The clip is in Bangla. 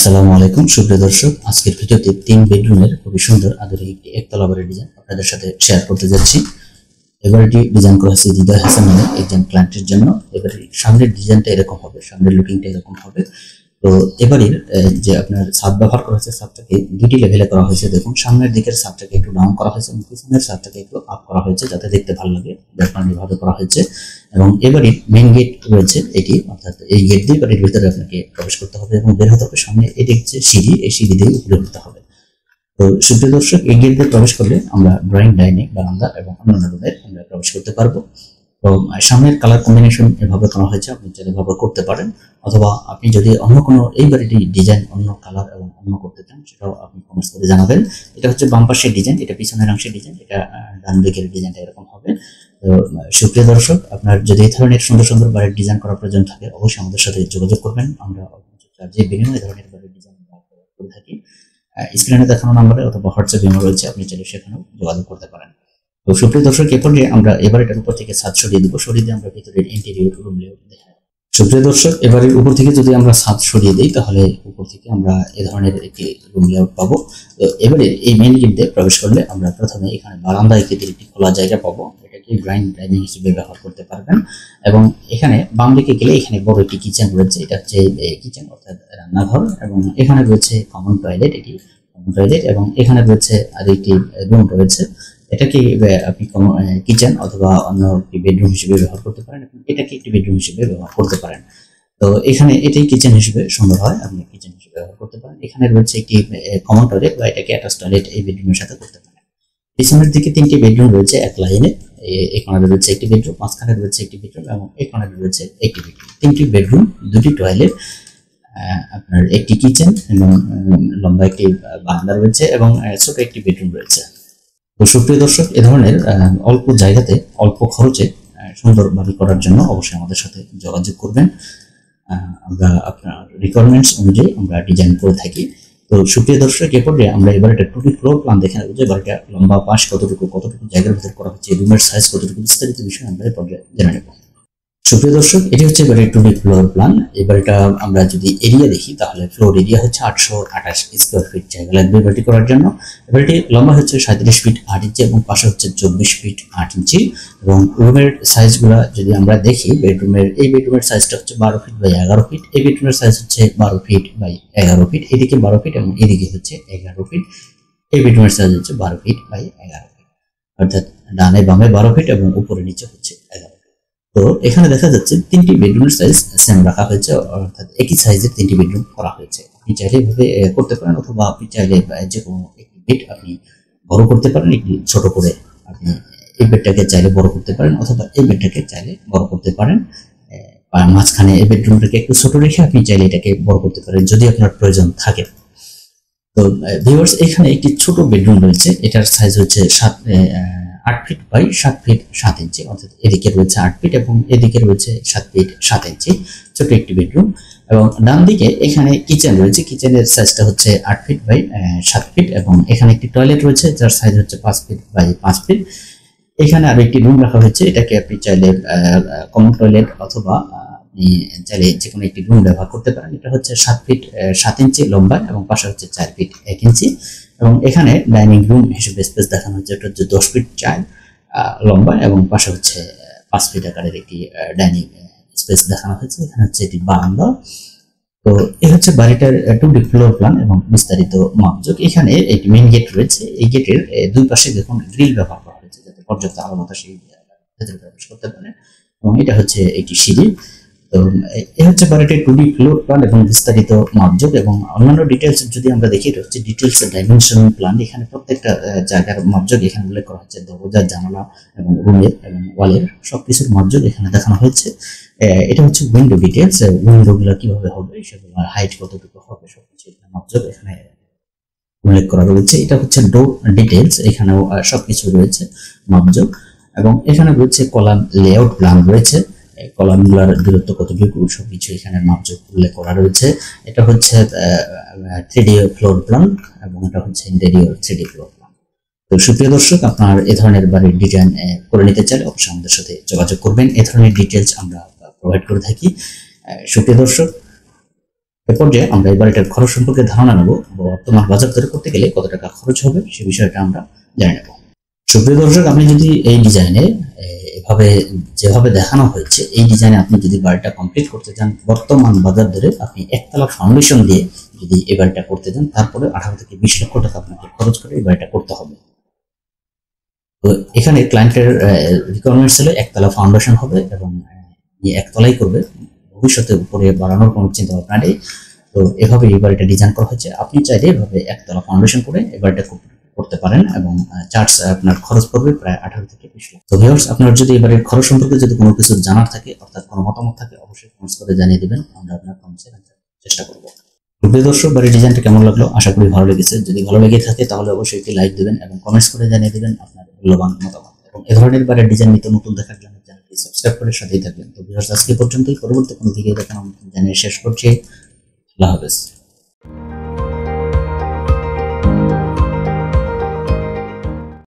আসসালামু আলাইকুম সুপ্রিয় দর্শক, আজকের ভিডিওতে 3 বেডরুমের খুবই সুন্দর আধুনিক একটি একতলা বাড়ির ডিজাইন আপনাদের সাথে শেয়ার করতে যাচ্ছি। এবারটি ডিজাইন করা হয়েছে হৃদয় হাসান নামে একজন ক্লায়েন্টের জন্য। এবারে সামনের ডিজাইনটা এরকম হবে, সামনের লুকিংটা এরকম হবে। তো এবারের যে আপনার ছাদ ব্যবহার করা হয়েছে, ছাদটাকে দুটি লেভেলে করা হয়েছে। দেখুন, সামনের দিকের ছাদটাকে একটু ডাউন করা হয়েছে এবং পিছনের ছাদটাকে একটু আপ করা হয়েছে যাতে দেখতে ভালো লাগে, ব্যাপারভাবে করা হয়েছে। এবং এবারে মেইন গেট রয়েছে এটি, অর্থাৎ এই গেট দিয়ে বাড়ির ভিতরে আপনাকে প্রবেশ করতে হবে এবং বের হতে হবে। সামনে এটি হচ্ছে সিঁড়ি, এই সিঁড়ি দিয়ে উপরে উঠতে হবে। তো সুপ্রিয় দর্শক, এই গেট দিয়ে প্রবেশ করলে আমরা ড্রয়িং, ডাইনিং, বারান্দা এবং অন্যান্য রুমে আমরা প্রবেশ করতে পারবো। তো সামনের কালার কম্বিনেশন এভাবে করা হয়েছে, আপনি চাইলে এভাবে করতে পারেন, অথবা আপনি যদি অন্য কোনো এই বাড়িটি ডিজাইন অন্য কালার এবং অন্য করতে চান সেটাও আপনি কমেন্টস করে জানাবেন। এটা হচ্ছে বাম পাশের ডিজাইন, এটা পিছনের অংশের ডিজাইন, এটা ডান দিকের ডিজাইনটা এরকম হবে। তো সুপ্রিয় দর্শক, আপনার যদি এই ধরনের সুন্দর সুন্দর বাড়ির ডিজাইন করার প্রয়োজন থাকে অবশ্যই আমাদের সাথে যোগাযোগ করবেন। আমরা যে বিনিময়ে ধরনের বাড়ির ডিজাইন করে থাকি। স্ক্রিনে দেখানো নাম্বারে অথবা হোয়াটসঅ্যাপ ইমেল রয়েছে, আপনি চাইলে সেখানেও যোগাযোগ করতে পারেন। তো সুপ্রিয় দর্শক, এরপর আমরা এবার এটার উপর থেকে ছাদ সরিয়ে দেবো, সরিয়ে দিয়ে আমরা ভিতরের ইন্টেরিয়র রুম লেআউট দেখাই। সুপ্রিয় দর্শক, এবারের উপর থেকে যদি আমরা ছাদ সরিয়ে দিই তাহলে উপর থেকে আমরা এ ধরনের একটি রুম লেআউট পাবো। তো এবারে এই মেইন গেট দিয়ে প্রবেশ করলে আমরা প্রথমে এখানে বারান্দা আকৃতির একটি খোলা জায়গা পাবো, এটাকে ডাইনিং হিসেবে ব্যবহার করতে পারবেন। এবং এখানে বাম দিকে গেলে এখানে বড় একটি কিচেন রয়েছে, এটা হচ্ছে কিচেন অর্থাৎ রান্নাঘর, এবং এখানে রয়েছে কমন টয়লেট, এটি কমন টয়লেট, এবং এখানে রয়েছে আর একটি রুম রয়েছে, এটাকে আপনি কিচেন অথবা অন্য একটি বেডরুম হিসেবে ব্যবহার করতে পারেন, এবং এটাকে একটি বেডরুম হিসেবে ব্যবহার করতে পারেন। তো এখানে এটাই কিচেন হিসেবে সুন্দর হয়, আপনি কিচেন হিসেবে ব্যবহার করতে পারেন। এখানে রয়েছে একটি কমন টয়লেট বা এটাকে অ্যাটাচ টয়লেট এই বেডরুমের সাথে করতে পারেন। পিছনের দিকে 3টি বেডরুম রয়েছে এক লাইনে, এই কর্নারে রয়েছে একটি বেডরুম, মাঝখানে রয়েছে একটি বেডরুম এবং এই কর্নারে রয়েছে একটি বেডরুম। 3টি বেডরুম, 2টি টয়লেট, আপনার একটি কিচেন এবং লম্বা একটি বারান্দা রয়েছে এবং ছোট একটি বেডরুম রয়েছে। তো সুপ্রিয় দর্শক, এ ধরনের অল্প জায়গাতে অল্প খরচে সুন্দর বাড়ি করার জন্য অবশ্যই আমাদের সাথে যোগাযোগ করবেন। আমরা আপনার রিকোয়ারমেন্টস অনুযায়ী আমরা ডিজাইন করে থাকি। তো সুপ্রিয় দর্শক, এ পর্যায়ে আমরা এবার একটা 2D ফ্লোর প্ল্যান দেখে নেব যে বাড়িটা লম্বা পাশ কতটুকু জায়গার ভিতরে করা হচ্ছে, রুমের সাইজ কতটুকু, বিস্তারিত বিষয় আমরা এ পর্যায়ে জেনে নেব। সুপ্রিয় দর্শক, এটি হচ্ছে এবারে 2D ফ্লোর প্ল্যান। এবারটা আমরা যদি এরিয়া দেখি তাহলে ফ্লোর এরিয়া হচ্ছে 828 স্কোয়ার ফিট জায়গা লাগবে বাড়িটি করার জন্য। এবারটি লম্বা হচ্ছে 37 ফিট 8 ইঞ্চি এবং পাশে হচ্ছে 24 ফিট 8 ইঞ্চি। এবং রুমের সাইজগুলো যদি আমরা দেখি, এই বেডরুমের সাইজটা হচ্ছে 12 ফিট বাই 11 ফিট, এই বেডরুমের সাইজ হচ্ছে 12 ফিট বাই 11 ফিট, এদিকে 12 ফিট এবং এদিকে হচ্ছে 11 ফিট। এই বেডরুমের সাইজ হচ্ছে 12 ফিট বাই 11 ফিট, অর্থাৎ ডানে বামে 12 ফিট এবং উপরে নিচে হচ্ছে 11। তো এখানে দেখা যাচ্ছে 3টি বেডরুমের সাইজ সেম রাখা হয়েছে, অর্থাৎ একই সাইজের 3টি বেডরুম করা হয়েছে। আপনি চাইলে এভাবে করতে পারেন, অথবা আপনি চাইলে যে কোনো একটি বেড আপনি বড় করতে পারেন, একটি ছোট করে আপনি এই বেডটাকে চাইলে বড় করতে পারেন, অথবা এই বেডটাকে চাইলে বড় করতে পারেন। মাঝখানে এই বেডরুমটাকে একটু ছোট রেখে আপনি চাইলে এটাকে বড় করতে পারেন যদি আপনার প্রয়োজন থাকে। তো ভিউয়ার্স, এখানে একটি ছোট বেডরুম রয়েছে, এটার সাইজ হচ্ছে 8 ফিট বাই 7 ফিট 7 ইঞ্চি, অর্থাৎ এদিকে রয়েছে 8 ফিট এবং এদিকে রয়েছে 7 ফিট 7 ইঞ্চি, ছোট একটি বেডরুম। এবং ডান দিকে এখানে কিচেন রয়েছে, কিচেনের সাইজটা হচ্ছে 8 ফিট বাই 7 ফিট এবং এখানে একটি টয়লেট রয়েছে যার সাইজ হচ্ছে 5 ফিট বাই 5 ফিট। এখানে আরো একটি রুম রাখা হয়েছে, এটাকে আপনি চাইলে কমন টয়লেট অথবা আপনি চাইলে যে কোনো একটি রুম ব্যবহার করতে পারেন। এটা হচ্ছে 7 ফিট 7 ইঞ্চি লম্বা এবং পাশে হচ্ছে 4 ফিট 1 ইঞ্চি। এবং এখানে ডাইনিং রুম হিসেবে স্পেস দেখানো হচ্ছে, এটা হচ্ছে 10 ফিট 4 লম্বা এবং পাশে হচ্ছে 5 ফিট আকারের একটি ডাইনিং স্পেস দেখানো হয়েছে। এখানে হচ্ছে এটি বারান্দা। তো এই হচ্ছে বাড়িটার 2D ফ্লোর প্ল্যান এবং বিস্তারিত মাপজোক। এখানে একটি মেইন গেট রয়েছে, এই গেটের দুই পাশে দেখুন গ্রিল ব্যবহার করা হয়েছে যাতে পর্যাপ্ত আলো বাতাস ভেতরে প্রবেশ করতে পারে। এবং এটা হচ্ছে একটি সিঁড়ি। তো এই হচ্ছে বাড়িটির 2D ফ্লোর প্ল্যান এবং বিস্তারিত মাপজোক। এবং অন্যান্য ডিটেলস যদি আমরা দেখি, এটা হচ্ছে ডিটেলস ডাইমেনশন প্ল্যান। এখানে প্রত্যেকটা জায়গার মাপজোক এখানে উল্লেখ করা হচ্ছে, দরজা, জানালা এবং রুমের এবং ওয়ালের সবকিছুর মাপজোক এখানে দেখানো হয়েছে। এটা হচ্ছে উইন্ডো ডিটেলস, উইন্ডোগুলো কিভাবে হবে, সেগুলো হাইট কতটুকু হবে, সবকিছু এখানে মাপজোক এখানে উল্লেখ করা রয়েছে। এটা হচ্ছে ডোর ডিটেলস, এখানেও সবকিছু রয়েছে মাপজোক। এবং এখানে রয়েছে কলাম লেআউট প্ল্যান রয়েছে, কলামগুলোর দূরত্ব কতটুকু সবকিছু এখানে মাপজোক উল্লেখ করা রয়েছে। এটা হচ্ছে 3D ফ্লোর প্ল্যান এবং এটা হচ্ছে ইন্টেরিয়র 3D ফ্লোর প্ল্যান। তো সুপ্রিয় দর্শক, আপনার এ ধরনের বাড়ির ডিজাইন করে নিতে চাইলে অবশ্যই আমাদের সাথে যোগাযোগ করবেন। এ ধরনের ডিটেলস আমরা প্রোভাইড করে থাকি। সুপ্রিয় দর্শক, এরপর যে আমরা এই বাড়িটার খরচ সম্পর্কে ধারণা নেব, বর্তমান বাজার দরে করতে গেলে কত টাকা খরচ হবে সে বিষয়টা আমরা জেনে নেব। সুপ্রিয় দর্শক, আপনি যদি এই ডিজাইনে এভাবে যেভাবে দেখানো হয়েছে এই ডিজাইনে আপনি যদি বাড়িটা কমপ্লিট করতে চান, বর্তমান বাজার দরে আপনি একতলা ফাউন্ডেশন দিয়ে যদি এই বাড়িটা করতে চান, তারপরে 18 থেকে 20 লক্ষ টাকা আপনাকে খরচ করে এই বাড়িটা করতে হবে। তো এখানে ক্লায়েন্টের রিকোয়ারমেন্টস হলো একতলা ফাউন্ডেশন হবে এবং একতলাই করবে, ভবিষ্যতে উপরে বাড়ানোর কোনো চিন্তা ভাবনা নেই। তো এভাবে এই বাড়িটা ডিজাইন করা হয়েছে। আপনি চাইলে এভাবে একতলা ফাউন্ডেশন করে এই বাড়িটা করতে পারেন এবং চার্জ আপনার খরচ পড়বে প্রায় 18 থেকে 20 লাখ। তো ভিউয়ার্স, আপনার যদি এই বাড়ির খরচ সম্পর্কে যদি কোনো কিছু জানার থাকে অর্থাৎ কোনো মতামত থাকে অবশ্যই কমেন্টস করে জানিয়ে দিবেন, আমরা আপনার কমেন্টসে চেষ্টা করব। প্রিয় দর্শক, বাড়ির ডিজাইনটা কেমন লাগলো আশা করি ভালো লেগেছে। যদি ভালো লেগে থাকে তাহলে অবশ্যই একটি লাইক দিবেন এবং কমেন্টস করে জানিয়ে দিবেন আপনার মূল্যবান মতামত। এবং এই ধরনের বাড়ির ডিজাইন নিত্য নতুন দেখার জন্য চ্যানেলটি সাবস্ক্রাইব করে সাথেই থাকবেন। তো ভিউয়ার্স, আজকে পর্যন্তই। পরবর্তী কোনো ভিডিও দেখার আমন্ত্রণ জানিয়ে শেষ করছি। আল্লাহ হাফেজ।